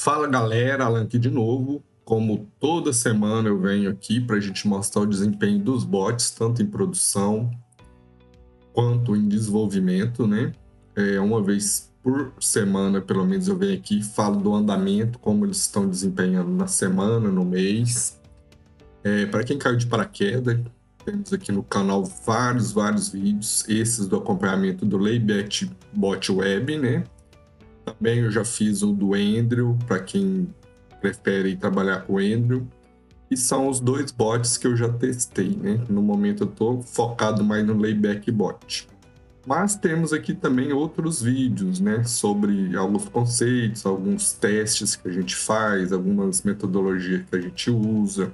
Fala galera, Alan aqui de novo. Como toda semana eu venho aqui para a gente mostrar o desempenho dos bots, tanto em produção quanto em desenvolvimento, né? Uma vez por semana, pelo menos, eu venho aqui e falo do andamento, como eles estão desempenhando na semana, no mês. Para quem caiu de paraquedas, temos aqui no canal vários vídeos, esses do acompanhamento do Layback Bot Web, né? Também eu já fiz o do Andrew, para quem prefere trabalhar com o Andrew. E são os dois bots que eu já testei, né? No momento eu estou focado mais no Layback Bot. Mas temos aqui também outros vídeos, né? Sobre alguns conceitos, alguns testes que a gente faz, algumas metodologias que a gente usa,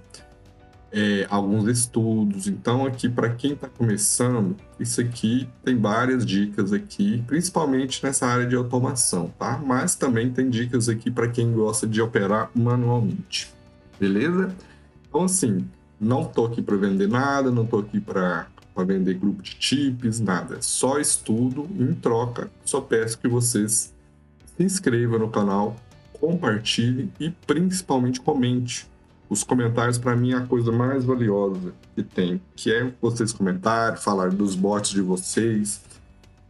alguns estudos. Então aqui para quem está começando, isso aqui tem várias dicas aqui, principalmente nessa área de automação, tá? Mas também tem dicas aqui para quem gosta de operar manualmente, beleza? Então assim, não tô aqui para vender nada, não tô aqui para vender grupo de chips, nada. É só estudo. Em troca, só peço que vocês se inscrevam no canal, compartilhem e principalmente comente. Os comentários, para mim, é a coisa mais valiosa que tem, que é vocês comentarem, falar dos bots de vocês,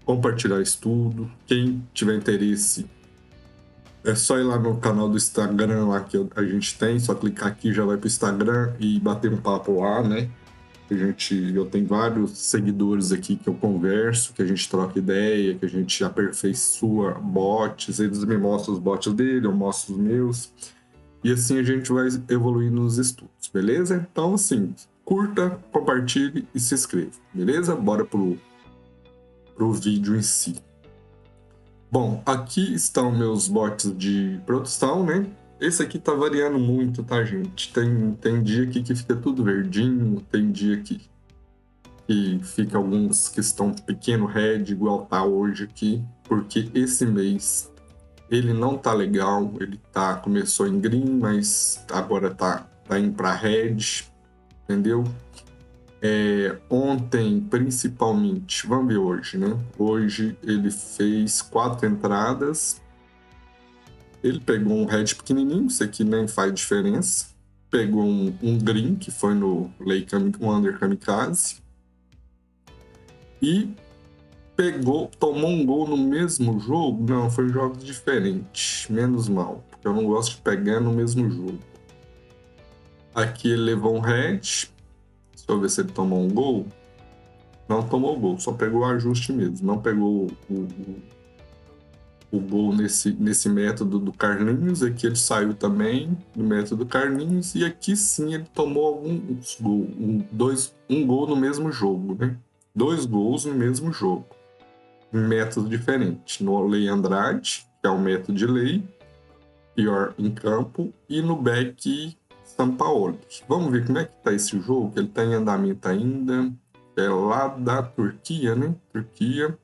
compartilhar estudo. Quem tiver interesse, é só ir lá no canal do Instagram lá que a gente tem, só clicar aqui, já vai pro Instagram e bater um papo lá, né? Eu tenho vários seguidores aqui que eu converso, que a gente troca ideia, que a gente aperfeiçoa bots, eles me mostram os bots dele, eu mostro os meus. E assim a gente vai evoluindo nos estudos, beleza? Então, assim, curta, compartilhe e se inscreva, beleza? Bora pro vídeo em si. Bom, aqui estão meus bots de produção, né? Esse aqui tá variando muito, tá, gente? Tem dia aqui que fica tudo verdinho, tem dia aqui que fica alguns que estão pequeno red, igual tá hoje aqui, porque esse mês ele não tá legal, começou em green, mas agora tá indo para red, entendeu? Ontem, principalmente, vamos ver hoje, né? Hoje ele fez 4 entradas, ele pegou um red pequenininho, isso aqui nem faz diferença, pegou um green, que foi no Under Kamikaze, e tomou um gol no mesmo jogo? Não, foi em jogos diferentes. Menos mal, porque eu não gosto de pegar no mesmo jogo. Aqui ele levou um red. Deixa eu ver se ele tomou um gol. Não tomou gol, só pegou o ajuste mesmo. Não pegou o gol nesse método do Carlinhos. Aqui ele saiu também do método Carlinhos. E aqui sim ele tomou alguns gols. Um gol no mesmo jogo, né? 2 gols no mesmo jogo. Método diferente. No Lei Andrade, que é o método de lei, pior em campo, e no Beck Sampaoli. Vamos ver como é que tá esse jogo, que ele tá em andamento ainda. É lá da Turquia, né? Turquia.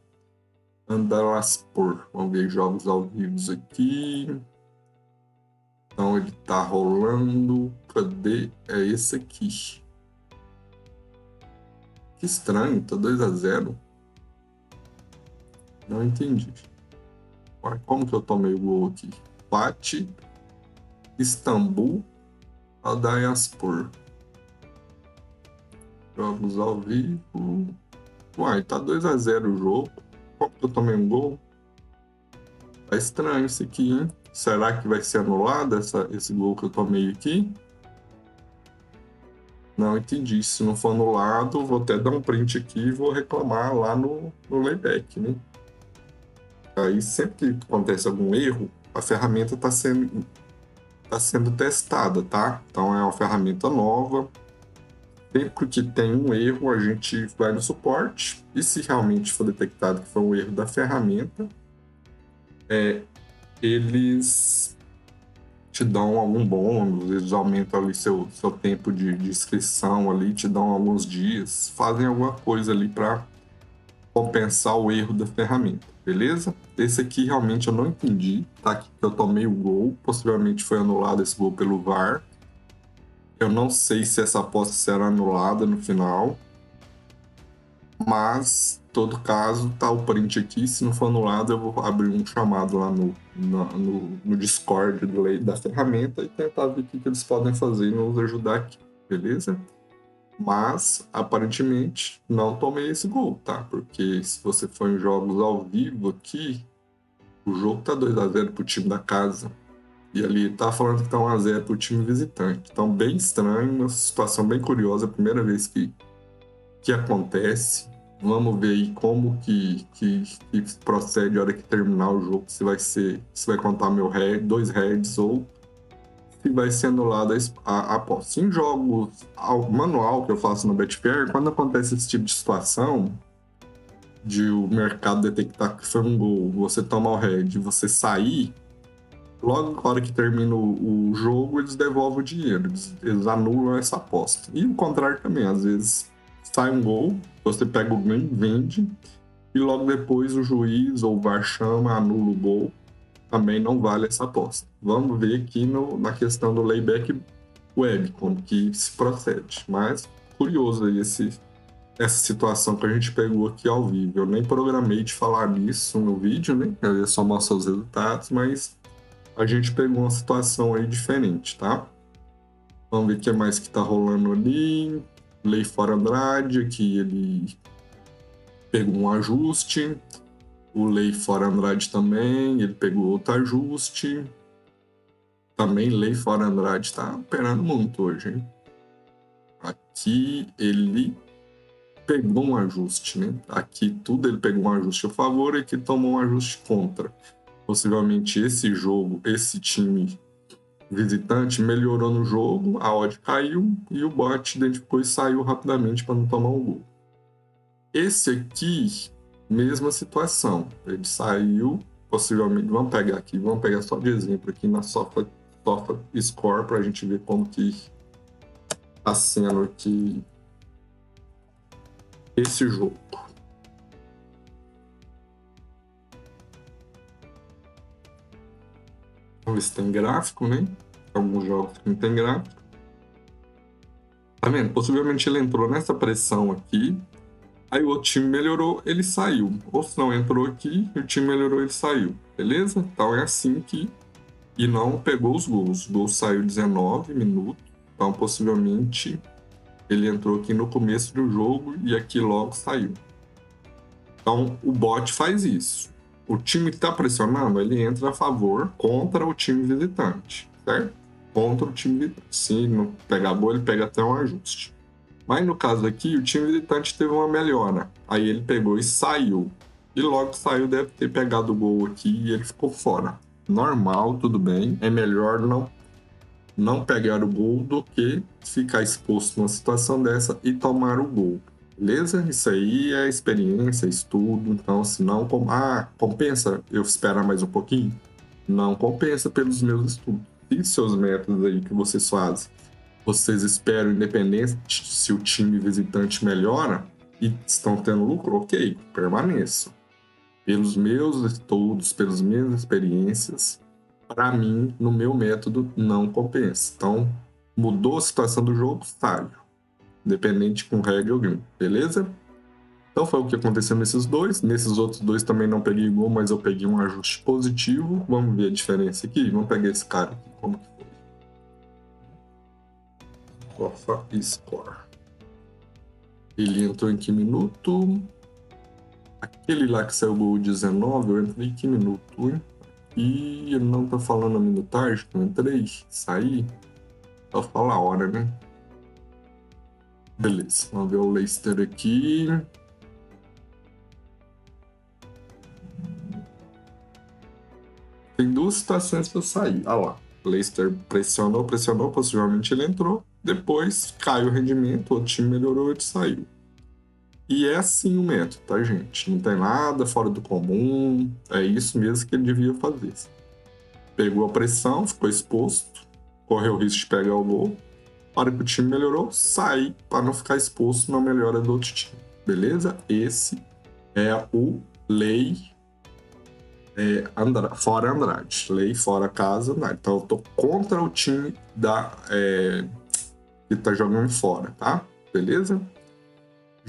Andalaspor. Vamos ver jogos ao vivo aqui. Então ele tá rolando. Cadê? É esse aqui. Que estranho, tá 2-0. Não entendi. Como que eu tomei o gol aqui? Fatih Istambul Adayaspor. Jogos ao vivo. Uai, tá 2-0 o jogo. Como que eu tomei um gol? Tá estranho isso aqui, hein? Será que vai ser anulado esse gol que eu tomei aqui? Não entendi. Se não for anulado, vou até dar um print aqui e vou reclamar lá no Layback, né? Aí sempre que acontece algum erro, a ferramenta está sendo testada, tá? Então é uma ferramenta nova. Sempre que tem um erro, a gente vai no suporte. E se realmente for detectado que foi um erro da ferramenta, eles te dão algum bônus, eles aumentam ali seu tempo de inscrição ali, te dão alguns dias, fazem alguma coisa ali para compensar o erro da ferramenta, beleza? Esse aqui realmente eu não entendi, tá? Aqui que eu tomei o gol, possivelmente foi anulado esse gol pelo VAR. Eu não sei se essa aposta será anulada no final, Mas, em todo caso, tá o print aqui. Se não for anulado, eu vou abrir um chamado lá no Discord da ferramenta e tentar ver o que eles podem fazer e nos ajudar aqui, beleza? Mas, aparentemente, não tomei esse gol, tá? Porque se você for em jogos ao vivo aqui, o jogo tá 2-0 pro time da casa. E ali tá falando que tá 1-0 pro time visitante. Então, bem estranho, uma situação bem curiosa. A primeira vez que acontece. Vamos ver aí como que procede a hora que terminar o jogo. Se vai contar meu head, 2 heads ou se vai ser anulada a aposta. Em jogos manual que eu faço no Betfair, quando acontece esse tipo de situação, de o mercado detectar que foi um gol, você tomar o head e você sair, logo na hora que termina o jogo, eles devolvem o dinheiro, eles anulam essa aposta. E o contrário também, às vezes sai um gol, você pega o ganho, vende, e logo depois o juiz ou o VAR chama, anula o gol, também não vale essa aposta. Vamos ver aqui na questão do layback web, como que se procede. Mas curioso aí essa situação que a gente pegou aqui ao vivo. Eu nem programei de falar nisso no vídeo, né? Eu ia só mostrar os resultados, mas a gente pegou uma situação aí diferente, tá? Vamos ver o que mais que tá rolando ali. Lei Fora Andrade, aqui ele pegou um ajuste. O Lei Fora Andrade também, ele pegou outro ajuste. Também Lei Fora Andrade tá operando muito hoje, hein? Aqui ele pegou um ajuste, né? Aqui tudo ele pegou um ajuste a favor e aqui tomou um ajuste contra. Possivelmente esse jogo, esse time visitante melhorou no jogo, a odd caiu e o bot identificou e saiu rapidamente para não tomar um gol. Esse aqui, mesma situação. Ele saiu, possivelmente, vamos pegar só de exemplo aqui na Sofa Score para a gente ver como que está sendo aqui esse jogo. Vamos ver se tem gráfico, né? Alguns jogos que não tem gráfico. Tá vendo? Possivelmente ele entrou nessa pressão aqui, aí o outro time melhorou, ele saiu. Ou se não entrou aqui, o time melhorou, ele saiu. Beleza? Então é assim que... E não pegou os gols. O gol saiu 19 minutos. Então possivelmente ele entrou aqui no começo do jogo e aqui logo saiu. Então o bot faz isso. O time que está pressionando, ele entra a favor contra o time visitante, certo? Contra o time visitante. Se não pegar gol, ele pega até um ajuste. Mas no caso aqui, o time visitante teve uma melhora. Aí ele pegou e saiu. E logo que saiu, deve ter pegado o gol aqui e ele ficou fora. Normal, tudo bem. É melhor não pegar o gol do que ficar exposto numa situação dessa e tomar o gol. Beleza? Isso aí é experiência, estudo. Então, se não... compensa eu esperar mais um pouquinho? Não compensa pelos meus estudos. E seus métodos aí que vocês fazem? Vocês esperam, independente se o time visitante melhora e estão tendo lucro, ok, permaneçam. Pelos meus estudos, pelas minhas experiências, para mim, no meu método, não compensa. Então, mudou a situação do jogo, saio. Independente com regra ou game, beleza? Então foi o que aconteceu nesses dois. Nesses outros dois também não peguei gol, mas eu peguei um ajuste positivo. Vamos ver a diferença aqui? Vamos pegar esse cara aqui, como que foi. Sofa Score. Ele entrou em que minuto? Aquele lá que saiu o gol 19, eu entrei em que minuto, hein? E ele não tá falando a minutagem que eu entrei, saí. Só fala a hora, né? Beleza, vamos ver o Leicester aqui. Tem duas situações que eu saí. Ah lá, o Leicester pressionou, possivelmente ele entrou. Depois caiu o rendimento, o time melhorou, ele saiu. E é assim o método, tá, gente? Não tem nada fora do comum. É isso mesmo que ele devia fazer. Pegou a pressão, ficou exposto, correu o risco de pegar o gol. Na hora que o time melhorou, sai para não ficar exposto na melhora do outro time. Beleza? Esse é o lei fora Andrade. Lei fora casa Andrade. Então eu tô contra o time que tá jogando fora, tá? Beleza?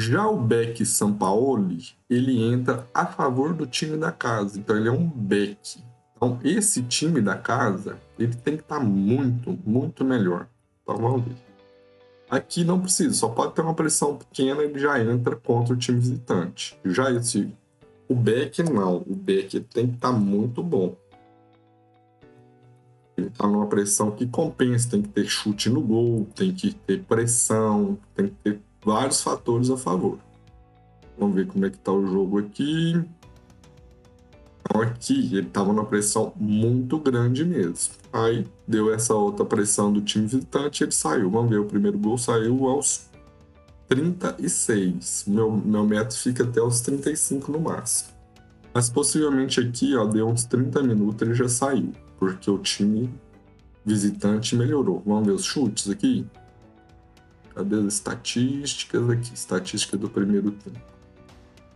Já o back Sampaoli, ele entra a favor do time da casa, então ele é um back. Então esse time da casa, ele tem que estar muito, muito melhor. Então vamos ver. Aqui não precisa, só pode ter uma pressão pequena, ele já entra contra o time visitante. Já o back não, o back tem que estar muito bom. Ele está numa pressão que compensa, tem que ter chute no gol, tem que ter pressão, tem que ter vários fatores a favor. Vamos ver como é que tá o jogo aqui. Então aqui ele estava numa pressão muito grande mesmo. Aí deu essa outra pressão do time visitante e ele saiu. Vamos ver, o primeiro gol saiu aos 36. Meu método fica até os 35 no máximo. Mas possivelmente aqui, ó, deu uns 30 minutos ele já saiu, porque o time visitante melhorou. Vamos ver os chutes aqui? Cadê as estatísticas aqui? Estatística do primeiro tempo.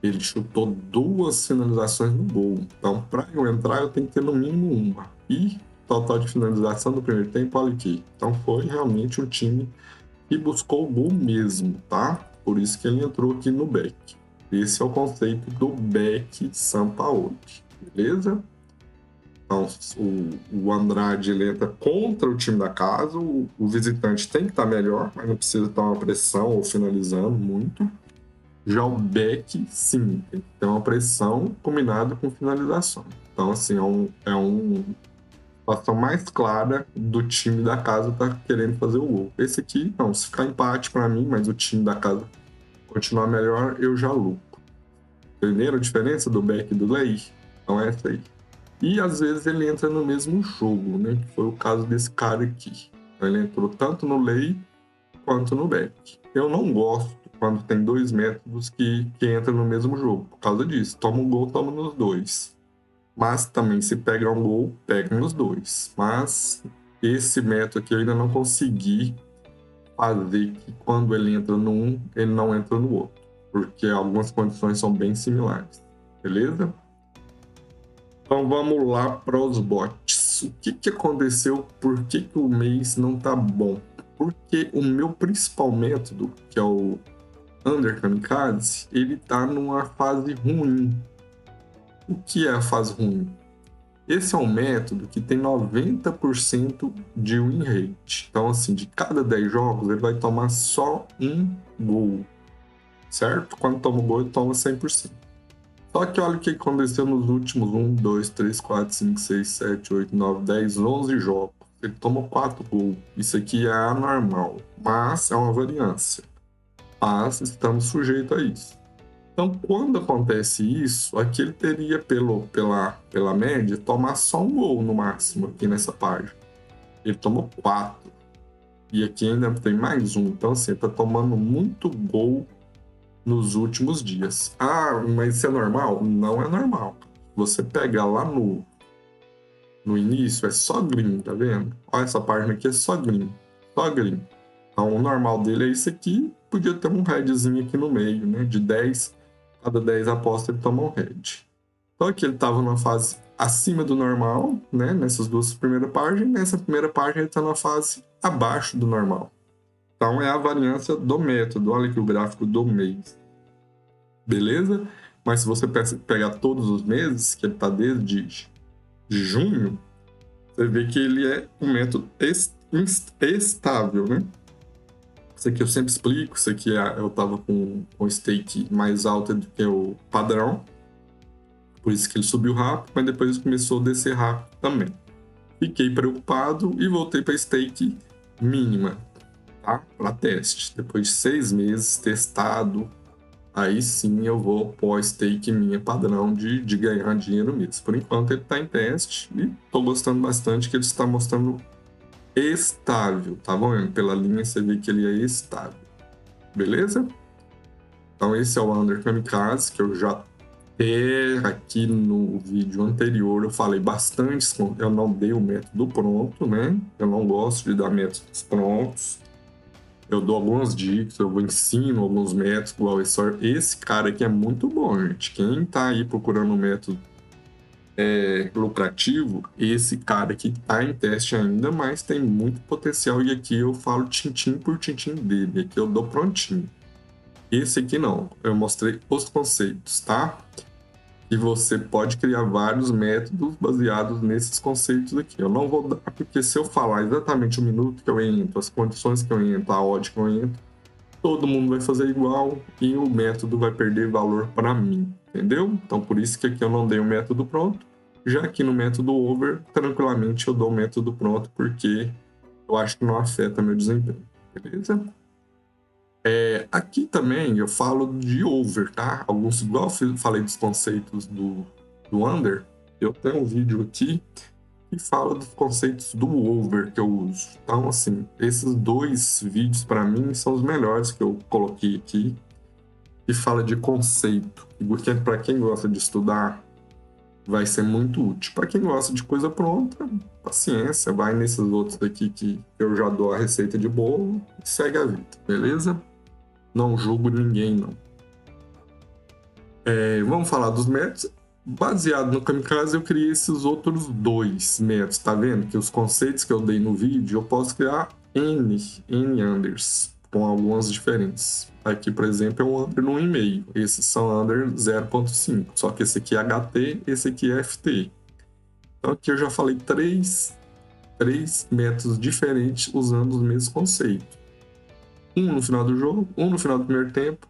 Ele chutou 2 finalizações no gol. Então, para eu entrar, eu tenho que ter no mínimo uma. E total de finalização do primeiro tempo, olha aqui. Então, foi realmente um time que buscou o gol mesmo, tá? Por isso que ele entrou aqui no back. Esse é o conceito do back Sampaoli, beleza? Então, o Andrade ele entra contra o time da casa, o visitante tem que estar melhor, mas não precisa estar uma pressão ou finalizando muito. Já o back, sim, tem que ter uma pressão combinada com finalização. Então, assim, é uma situação mais clara do time da casa tá querendo fazer o gol. Esse aqui, não, se ficar empate para mim, mas o time da casa continuar melhor, eu já lucro. Entenderam a diferença do back e do lay? Então é essa aí. E às vezes ele entra no mesmo jogo, né? Que foi o caso desse cara aqui. Então, ele entrou tanto no lay quanto no back. Eu não gosto quando tem 2 métodos que entram no mesmo jogo, por causa disso. Toma um gol, toma nos 2. Mas também, se pega um gol, pega nos 2. Mas esse método aqui eu ainda não consegui fazer que quando ele entra no um, ele não entra no outro, porque algumas condições são bem similares. Beleza? Então vamos lá para os bots. O que aconteceu? Por que o mês não tá bom? Porque o meu principal método, que é o Under Kamikaze, ele tá numa fase ruim. O que é a fase ruim? Esse é um método que tem 90% de win rate. Então, assim, de cada 10 jogos, ele vai tomar só um gol, certo? Quando toma o gol, ele toma 100%. Só que olha o que aconteceu nos últimos 1, 2, 3, 4, 5, 6, 7, 8, 9, 10, 11 jogos. Ele tomou 4 gols. Isso aqui é anormal, mas é uma variância. Mas estamos sujeitos a isso. Então, quando acontece isso, aqui ele teria, pela média, tomar só um gol no máximo aqui nessa página. Ele tomou 4. E aqui ainda tem mais um. Então, assim, ele tá tomando muito gol nos últimos dias. Ah, mas isso é normal? Não é normal. Você pega lá no início, é só green, tá vendo? Olha, essa página aqui é só green. Só green. Então, o normal dele é isso aqui. Podia ter um redzinho aqui no meio, né? De 10, cada 10 apostas ele toma um red. Então, aqui ele estava numa fase acima do normal, né? Nessas 2 primeiras páginas. Nessa primeira página ele está numa fase abaixo do normal. Então, é a variância do método. Olha aqui o gráfico do mês. Beleza? Mas se você pegar todos os meses, que ele está desde junho, você vê que ele é um método estável, né? Isso aqui eu sempre explico. Isso aqui eu estava com stake mais alto do que o padrão. Por isso que ele subiu rápido, mas depois começou a descer rápido também. Fiquei preocupado e voltei para stake mínima, tá? Para teste. Depois de 6 meses testado, aí sim eu vou pôr a stake minha padrão de ganhar dinheiro mesmo. Por enquanto ele está em teste e estou gostando bastante que ele está mostrando estável, tá bom? Pela linha você vê que ele é estável. Beleza? Então esse é o Under Kamikaze, que eu já aqui no vídeo anterior eu falei bastante, eu não dei o método pronto, né? Eu não gosto de dar métodos prontos. Eu dou algumas dicas, eu ensino alguns métodos, igual esse cara aqui é muito bom, gente. Quem tá aí procurando um método lucrativo, esse cara aqui tá em teste ainda, mas tem muito potencial. E aqui eu falo tintim por tintim dele, aqui eu dou prontinho. Esse aqui não, eu mostrei os conceitos, tá? E você pode criar vários métodos baseados nesses conceitos aqui. Eu não vou dar, porque se eu falar exatamente o minuto que eu entro, as condições que eu entro, a odd que eu entro, todo mundo vai fazer igual e o método vai perder valor para mim, entendeu? Então, por isso que aqui eu não dei o método pronto. Já aqui no método over, tranquilamente eu dou o método pronto, porque eu acho que não afeta meu desempenho, beleza? Aqui também eu falo de over, tá? Alguns, igual eu falei dos conceitos do under, eu tenho um vídeo aqui que fala dos conceitos do over que eu uso. Então, assim, esses dois vídeos para mim são os melhores que eu coloquei aqui, que fala de conceito. Porque para quem gosta de estudar, vai ser muito útil. Para quem gosta de coisa pronta, paciência, vai nesses outros daqui que eu já dou a receita de bolo e segue a vida, beleza? Não julgo ninguém, não. Vamos falar dos métodos. Baseado no Kamikaze, eu criei esses outros dois métodos, tá vendo? Que os conceitos que eu dei no vídeo, eu posso criar N unders, com algumas diferentes. Aqui, por exemplo, é um under no 1,5. Esses são under 0,5. Só que esse aqui é HT, esse aqui é FT. Então aqui eu já falei três métodos diferentes usando os mesmos conceitos. Um no final do jogo, um no final do primeiro tempo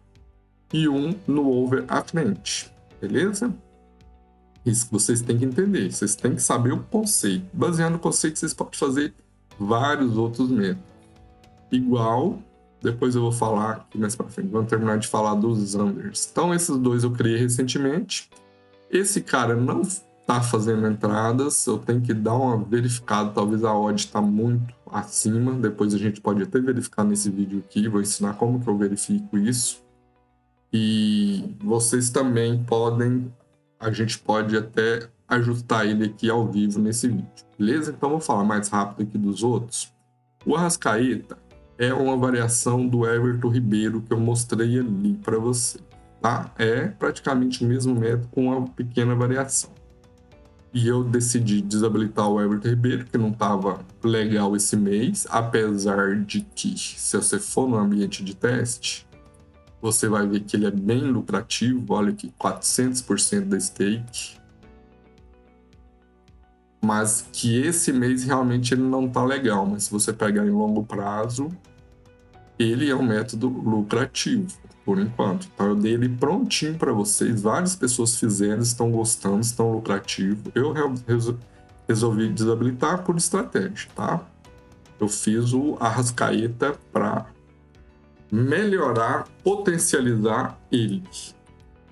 e um no over à frente. Beleza? Isso que vocês têm que entender. Vocês têm que saber o conceito. Baseado no conceito, vocês podem fazer vários outros métodos. Igual, depois eu vou falar aqui mais para frente. Vamos terminar de falar dos unders. Então, esses dois eu criei recentemente. Esse cara não está fazendo entradas. Eu tenho que dar uma verificada. Talvez a odd está muito acima. Depois a gente pode até verificar nesse vídeo aqui. Vou ensinar como que eu verifico isso. E vocês também podem, a gente pode até ajustar ele aqui ao vivo nesse vídeo, beleza? Então vou falar mais rápido aqui dos outros. O Arrascaeta é uma variação do Everton Ribeiro que eu mostrei ali para você, tá? É praticamente o mesmo método com uma pequena variação. E eu decidi desabilitar o Everton Ribeiro, que não estava legal esse mês, apesar de que, se você for no ambiente de teste, você vai ver que ele é bem lucrativo. Olha aqui, 400% da stake. Mas que esse mês realmente ele não tá legal. Mas se você pegar em longo prazo, ele é um método lucrativo, por enquanto. Então eu dei ele prontinho para vocês. Várias pessoas fizeram, estão gostando, estão lucrativo. Eu resolvi desabilitar por estratégia, tá? Eu fiz o Arrascaeta para melhorar, potencializar ele.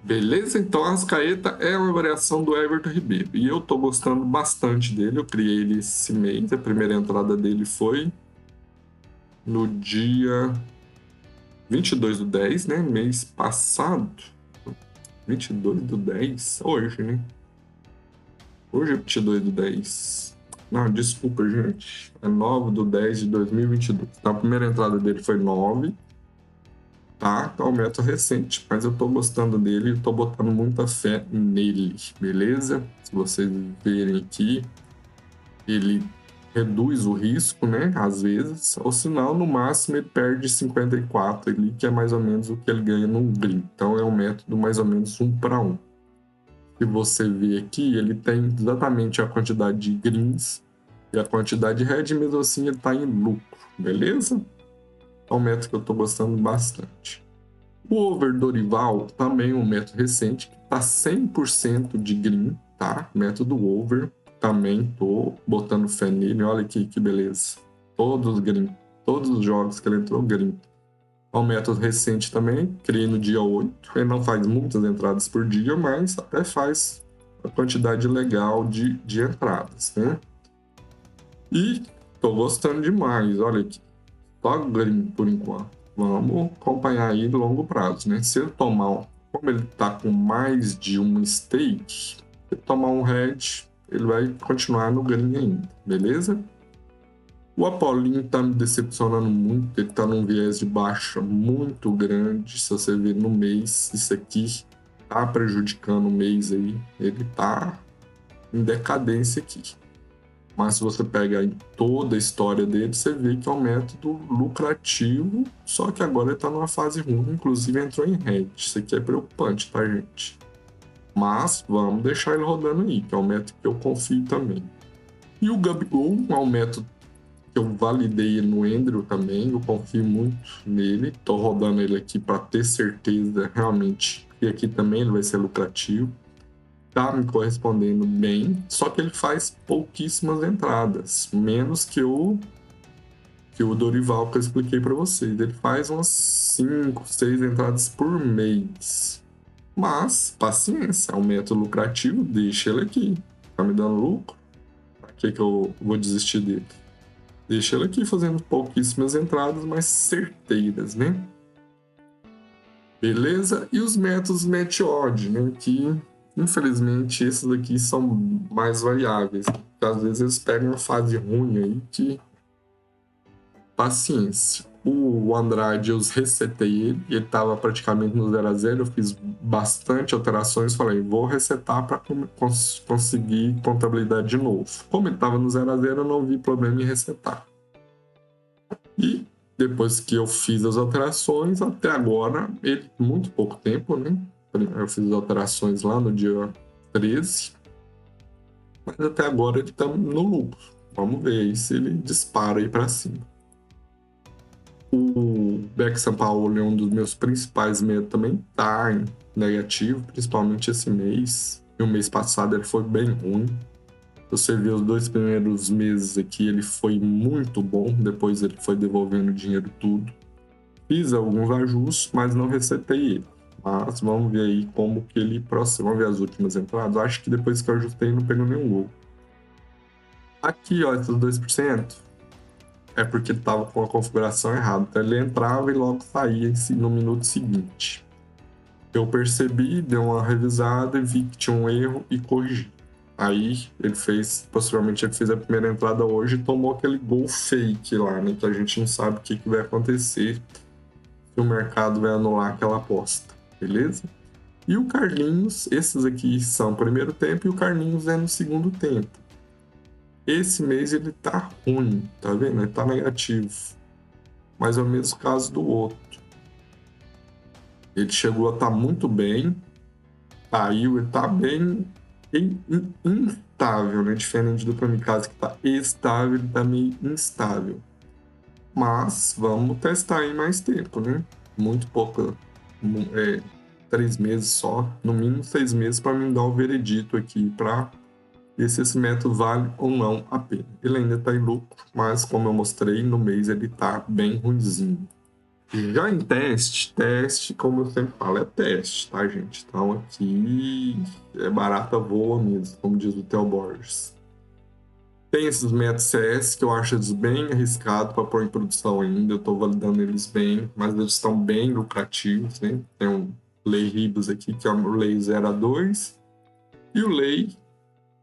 Beleza? Então a Arrascaeta é uma variação do Everton Ribeiro. E eu tô gostando bastante dele. Eu criei ele esse mês. A primeira entrada dele foi no dia 22/10, né? Mês passado. 22/10? Hoje, né? Hoje é 22/10. Não, desculpa, gente. É 9/10/2022. Então a primeira entrada dele foi 9. Tá? É um método recente, mas eu tô gostando dele e tô botando muita fé nele, beleza? Se vocês verem aqui, ele reduz o risco, né? Às vezes, ou senão, no máximo, ele perde 54 ali, que é mais ou menos o que ele ganha num green. Então, é um método mais ou menos 1 para 1. Se você ver aqui, ele tem exatamente a quantidade de greens e a quantidade de red, mesmo assim, ele tá em lucro, beleza? É um método que eu tô gostando bastante. O Over Dorival também é um método recente que está 100% de green, tá? Método Over, também tô botando fé nele, olha aqui que beleza. Todos green, todos os jogos que ele entrou green. É um método recente também, criei no dia 8. Ele não faz muitas entradas por dia, mas até faz a quantidade legal de entradas, né? E tô gostando demais, olha aqui. Só green por enquanto. Vamos acompanhar aí no longo prazo, né? Se ele tomar, como ele tá com mais de um stake, se ele tomar um red, ele vai continuar no green ainda, beleza? O Apolinho tá me decepcionando muito, ele tá num viés de baixa muito grande. Se você ver no mês, isso aqui tá prejudicando o mês aí, ele tá em decadência aqui. Mas se você pega em toda a história dele, você vê que é um método lucrativo, só que agora ele está numa fase ruim, inclusive entrou em hedge. Isso aqui é preocupante, tá, gente? Mas vamos deixar ele rodando aí, que é um método que eu confio também. E o Gabigol é um método que eu validei ele no Andrew também, eu confio muito nele. Estou rodando ele aqui para ter certeza realmente que aqui também ele vai ser lucrativo. Tá me correspondendo bem, só que ele faz pouquíssimas entradas, menos que o Dorival que eu expliquei para vocês. Ele faz umas 5, 6 entradas por mês. Mas, paciência, é um método lucrativo, deixa ele aqui. Tá me dando lucro? Pra que eu vou desistir dele? Deixa ele aqui fazendo pouquíssimas entradas, mas certeiras, né? Beleza? E os métodos match-odd, né? Que, infelizmente, esses aqui são mais variáveis. Às vezes eles pegam uma fase ruim aí que... Paciência. O Andrade, eu resetei ele. Ele estava praticamente no 0 a 0. Eu fiz bastante alterações. Falei, vou resetar para conseguir contabilidade de novo. Como ele estava no 0 a 0, eu não vi problema em resetar. E depois que eu fiz as alterações, até agora, ele muito pouco tempo, né? Eu fiz as alterações lá no dia 13, mas até agora ele tá no lucro. Vamos ver aí se ele dispara aí para cima. O Beck São Paulo é um dos meus principais medos, também tá em negativo, principalmente esse mês. E o mês passado ele foi bem ruim. Você vê os 2 primeiros meses aqui, ele foi muito bom, depois ele foi devolvendo o dinheiro tudo. Fiz alguns ajustes, mas não resetei ele. Mas vamos ver aí como que ele processa. Vamos ver as últimas entradas. Acho que depois que eu ajustei não pegou nenhum gol. Aqui, ó, esses 2% é porque ele estava com a configuração errada. Então ele entrava e logo saía no minuto seguinte. Eu percebi, dei uma revisada e vi que tinha um erro e corrigi. Aí ele fez, possivelmente ele fez a primeira entrada hoje e tomou aquele gol fake lá, né? Que a gente não sabe o que vai acontecer, se o mercado vai anular aquela aposta, beleza? E o Carlinhos, esses aqui são o primeiro tempo e o Carlinhos é no segundo tempo. Esse mês ele tá ruim, tá vendo? Ele tá negativo. Mas é o mesmo caso do outro. Ele chegou a estar muito bem, caiu, ele tá bem instável, né? Diferente do Kamikaze que tá estável, ele tá meio instável. Mas vamos testar aí mais tempo, né? Muito pouco, 3 meses só, no mínimo 6 meses para me dar o veredito aqui para ver se esse método vale ou não a pena. Ele ainda está em lucro, mas como eu mostrei, no mês ele tá bem ruimzinho. Já em teste, como eu sempre falo, é teste, tá, gente? Então aqui é barata voa mesmo, como diz o Theo Borges. Tem esses métodos CS que eu acho eles bem arriscados para pôr em produção ainda, eu estou validando eles bem, mas eles estão bem lucrativos, né? Tem um Lei Ribas aqui, que é o Lei 0 a 2, e o Lei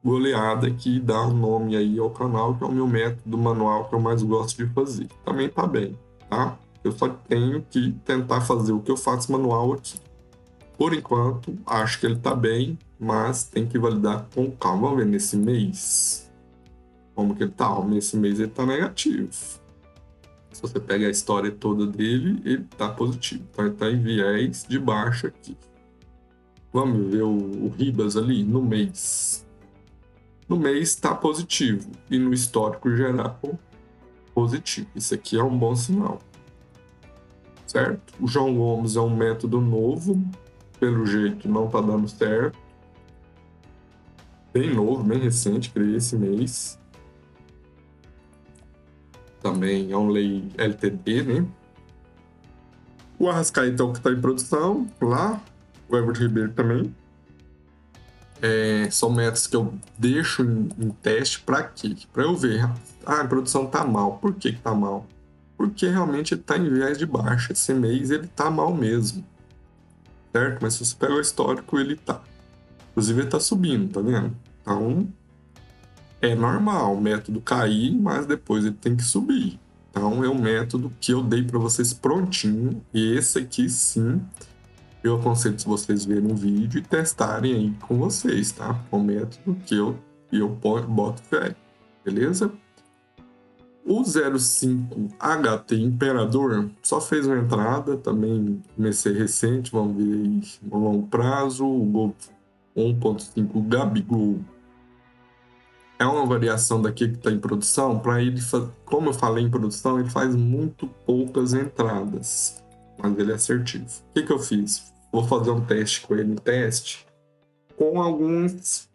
Goleada, que dá um nome aí ao canal, que é o meu método manual que eu mais gosto de fazer. Também tá bem, tá? Eu só tenho que tentar fazer o que eu faço manual aqui. Por enquanto, acho que ele tá bem, mas tem que validar com calma. Vamos ver nesse mês como que ele tá. Nesse mês ele tá negativo. Se você pega a história toda dele, ele tá positivo. Então ele tá em viés de baixa aqui. Vamos ver o Ribas ali no mês. No mês está positivo e no histórico geral positivo. Isso aqui é um bom sinal, certo? O João Gomes é um método novo, pelo jeito não está dando certo. Bem novo, bem recente, criei esse mês. Também é um lei LTD, né? O Arrascaeta é o que está em produção lá. O Everton Ribeiro também. São métodos que eu deixo em teste para quê? Para eu ver, a produção tá mal. Por que tá mal? Porque realmente ele tá em viés de baixa. Esse mês ele tá mal mesmo, certo? Mas se você pega o histórico, ele tá. Inclusive ele tá subindo, tá vendo? Então, é normal o método cair, mas depois ele tem que subir. Então, é um método que eu dei para vocês prontinho. E esse aqui, sim, eu aconselho vocês verem um vídeo e testarem aí com vocês, tá? É um método que eu boto fé, beleza? O 05 HT Imperador só fez uma entrada, também comecei recente, vamos ver aí no longo prazo. O Gol 1.5 Gabigol é uma variação daqui que está em produção. Para ele, como eu falei em produção, ele faz muito poucas entradas, mas ele é assertivo. O que eu fiz? Vou fazer um teste com ele, com algumas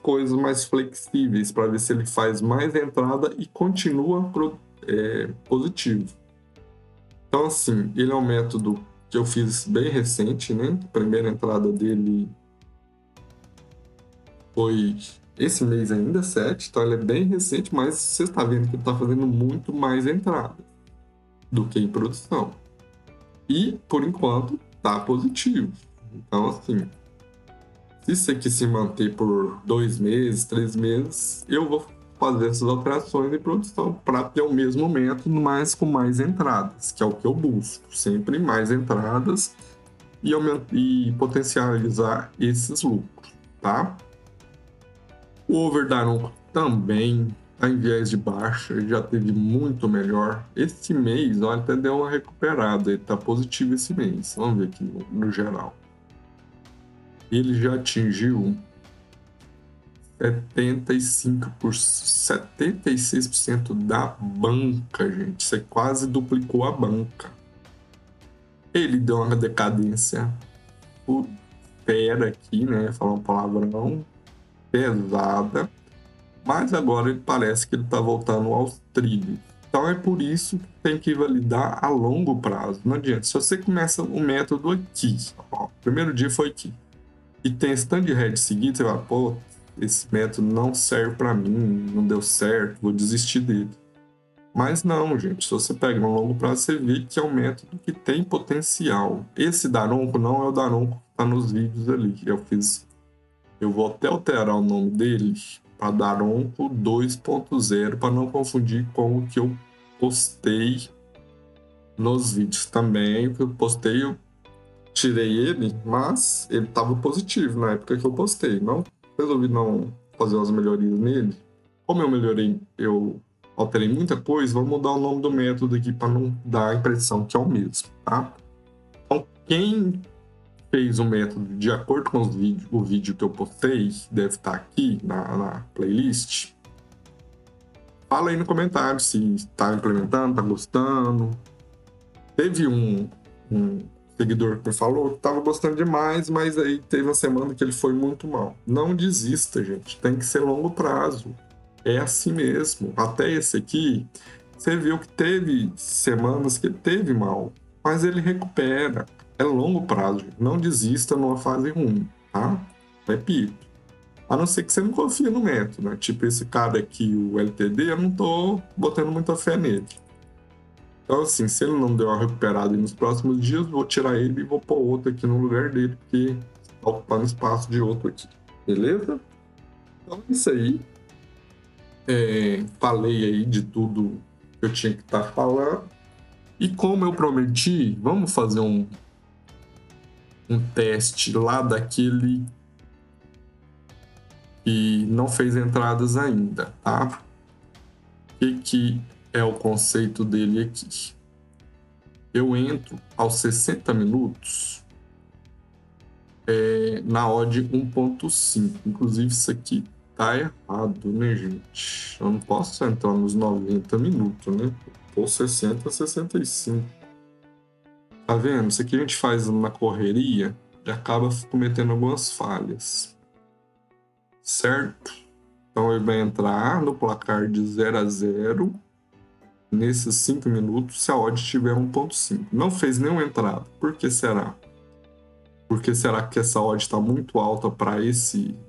coisas mais flexíveis para ver se ele faz mais entrada e continua positivo. Então, assim, ele é um método que eu fiz bem recente, né? A primeira entrada dele foi esse mês ainda, 7, então ele é bem recente, mas você está vendo que ele está fazendo muito mais entrada do que em produção. E, por enquanto, está positivo. Então, assim, se isso aqui se manter por 2 meses, 3 meses, eu vou fazer essas alterações em produção para ter o mesmo método, mas com mais entradas, que é o que eu busco. Sempre mais entradas e potencializar esses lucros, tá? O Overdaron também está em viés de baixa, já teve muito melhor. Esse mês, olha, até deu uma recuperada, ele está positivo esse mês. Vamos ver aqui no geral. Ele já atingiu 76% da banca, gente. Você quase duplicou a banca. Ele deu uma decadência fera aqui, né? Falar um palavrão pesada. Mas agora ele parece que ele está voltando aos trilhos. Então é por isso que tem que validar a longo prazo. Não adianta. Se você começa o método aqui, ó, o primeiro dia foi aqui, e tem esse tanto de head seguido, você vai, pô, esse método não serve para mim, não deu certo, vou desistir dele. Mas não, gente, se você pega no longo prazo, você vê que é um método que tem potencial. Esse Daronco não é o Daronco que está nos vídeos ali. Eu vou até alterar o nome dele para Daronco 2.0 para não confundir com o que eu postei nos vídeos também. O que eu postei, eu tirei ele, mas ele estava positivo na época que eu postei. Não resolvi não fazer umas melhorias nele. Como eu melhorei, eu alterei muita coisa, vou mudar o nome do método aqui para não dar a impressão que é o mesmo, tá? Então, quem fez o método de acordo com o vídeo que eu postei, deve estar aqui na playlist, fala aí no comentário se está implementando, está gostando. Teve um seguidor que me falou que estava gostando demais, mas aí teve uma semana que ele foi muito mal. Não desista, gente. Tem que ser longo prazo. É assim mesmo. Até esse aqui, você viu que teve semanas que ele teve mal, mas ele recupera. É longo prazo, gente. Não desista numa fase ruim, tá? Repito. A não ser que você não confie no método, né? Tipo esse cara aqui, o LTD, eu não tô botando muita fé nele. Então, assim, se ele não deu uma recuperada nos próximos dias, vou tirar ele e vou pôr outro aqui no lugar dele, porque tá ocupando espaço de outro aqui. Beleza? Então é isso aí. Falei aí de tudo que eu tinha que estar falando. E como eu prometi, vamos fazer um teste lá daquele que não fez entradas ainda, tá? O que é o conceito dele aqui? Eu entro aos 60 minutos na odd 1.5. Inclusive, isso aqui tá errado, né, gente? Eu não posso entrar nos 90 minutos, né? Ou 60, 65. Tá vendo? Isso aqui a gente faz na correria e acaba cometendo algumas falhas. Certo? Então ele vai entrar no placar de 0-0 nesses 5 minutos se a odd tiver 1.5. Não fez nenhuma entrada. Por que será? Porque será que essa odd está muito alta para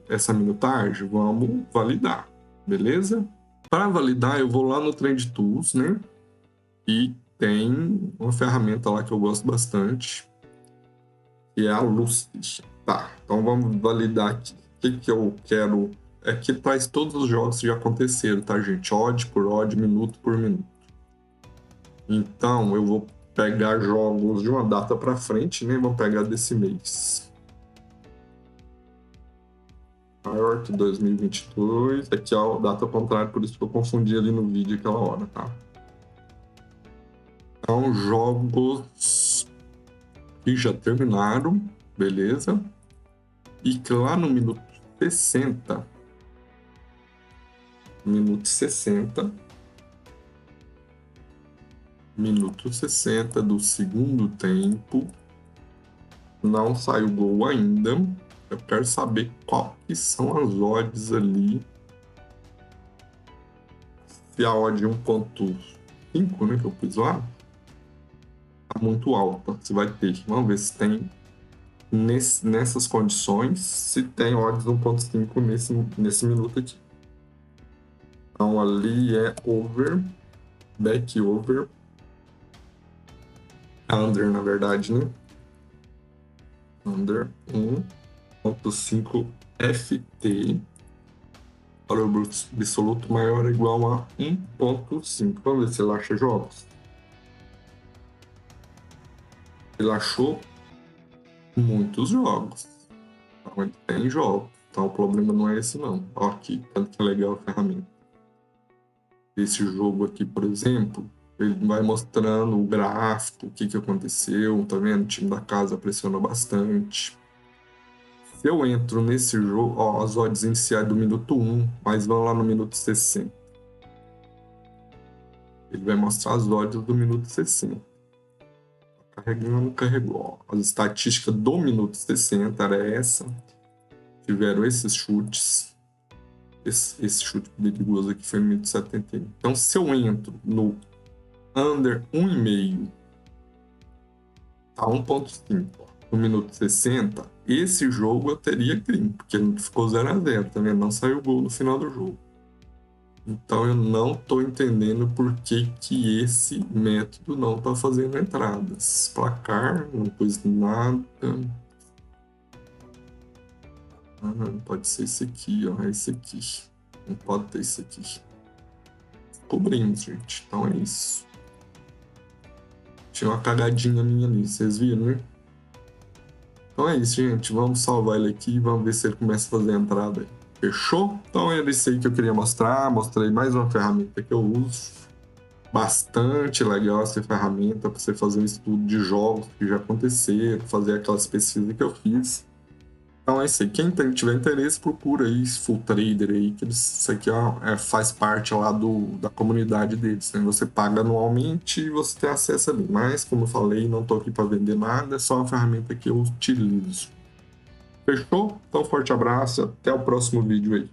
essa minutagem? Vamos validar, beleza? Para validar, eu vou lá no Trend Tools, né? E tem uma ferramenta lá que eu gosto bastante, que é a Lucid. Tá, então vamos validar aqui. O que eu quero? É que traz todos os jogos que já aconteceram, tá, gente? Odd por odd, minuto por minuto. Então, eu vou pegar jogos de uma data para frente, né? Vou pegar desse mês. maior que 2022. Aqui é a data contrária, por isso que eu confundi ali no vídeo aquela hora, tá? Então, jogos que já terminaram, beleza? E que lá no minuto 60, minuto 60 do segundo tempo, não saiu gol ainda. Eu quero saber qual que são as odds ali. Se a odd 1.5, né, que eu pus lá, tá muito alta. Você vai ter. Vamos ver se tem nessas condições, se tem odds 1.5 nesse minuto aqui. Então ali é over, back over, under na verdade, né? Under 1.5 FT. Valor absoluto maior ou igual a 1.5. Vamos ver se ele acha jogos. Ele achou muitos jogos. Então ele tem jogos. Então o problema não é esse não. Ó, aqui, tanto que é legal a ferramenta. Esse jogo aqui, por exemplo, ele vai mostrando o gráfico, o que aconteceu, tá vendo? O time da casa pressionou bastante. Se eu entro nesse jogo, ó, as odds iniciais do minuto 1, mas vão lá no minuto 60. Ele vai mostrar as odds do minuto 60. Carregando, carregou. Ó. As estatísticas do minuto 60 era essa. Tiveram esses chutes. Esse chute perigoso aqui foi no minuto 71. Então, se eu entro no under 1,5 a 1.5 no minuto 60, esse jogo eu teria green, porque ficou 0-0, também não saiu gol no final do jogo. Então eu não estou entendendo por que esse método não está fazendo entradas. Placar, não pus nada. Não pode ser esse aqui, ó, é esse aqui. Não pode ter esse aqui. Cobrimos, gente. Então é isso. Tinha uma cagadinha minha ali, vocês viram, né? Então é isso, gente. Vamos salvar ele aqui e vamos ver se ele começa a fazer a entrada aí. Fechou? Então era isso aí que eu queria mostrar. Mostrei mais uma ferramenta que eu uso. Bastante legal essa ferramenta para você fazer um estudo de jogos que já aconteceram, fazer aquelas pesquisas que eu fiz. Então é isso aí. Quem tiver interesse, procura aí Full Trader aí, que isso aqui faz parte lá da comunidade deles. Né? Você paga anualmente e você tem acesso ali. Mas, como eu falei, não estou aqui para vender nada, é só uma ferramenta que eu utilizo. Fechou? Então, forte abraço e até o próximo vídeo aí.